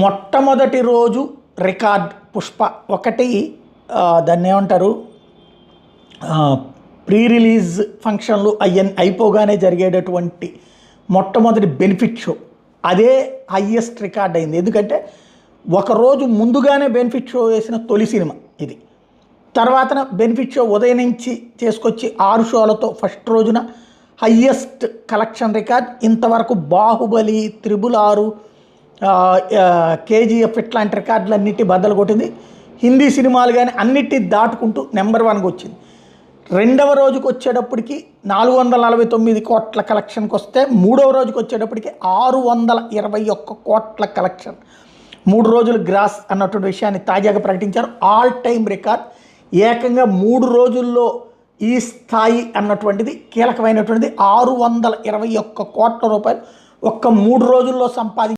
మొట్టమొదటి రోజు రికార్డ్ పుష్ప ఒకటి. దాన్ని ఏమంటారు, ప్రీ రిలీజ్ ఫంక్షన్లు అయిపోగానే జరిగేటటువంటి మొట్టమొదటి బెనిఫిట్ షో అదే హయ్యెస్ట్ రికార్డ్ అయింది. ఎందుకంటే ఒకరోజు ముందుగానే బెనిఫిట్ షో వేసిన తొలి సినిమా ఇది. తర్వాత బెనిఫిట్ షో ఉదయం నుంచి చేసుకొచ్చి 6 షోలతో ఫస్ట్ రోజున హయ్యెస్ట్ కలెక్షన్ రికార్డ్. ఇంతవరకు బాహుబలి, 666, కేజీఎఫ్ ఇట్లాంటి రికార్డులన్నిటి బద్దలు కొట్టింది. హిందీ సినిమాలు కానీ అన్నిటి దాటుకుంటూ నెంబర్ 1కి వచ్చింది. రెండవ రోజుకి వచ్చేటప్పటికి 449 కోట్ల కలెక్షన్కి వస్తే, మూడవ రోజుకి వచ్చేటప్పటికి 621 కోట్ల కలెక్షన్. 3 రోజులు గ్రాస్ అన్నటువంటి విషయాన్ని తాజాగా ప్రకటించారు. All time record. ఏకంగా 3 రోజుల్లో ఈ స్థాయి అన్నటువంటిది కీలకమైనటువంటిది. 621 కోట్ల రూపాయలు ఒక్క 3 రోజుల్లో సంపాదించారు.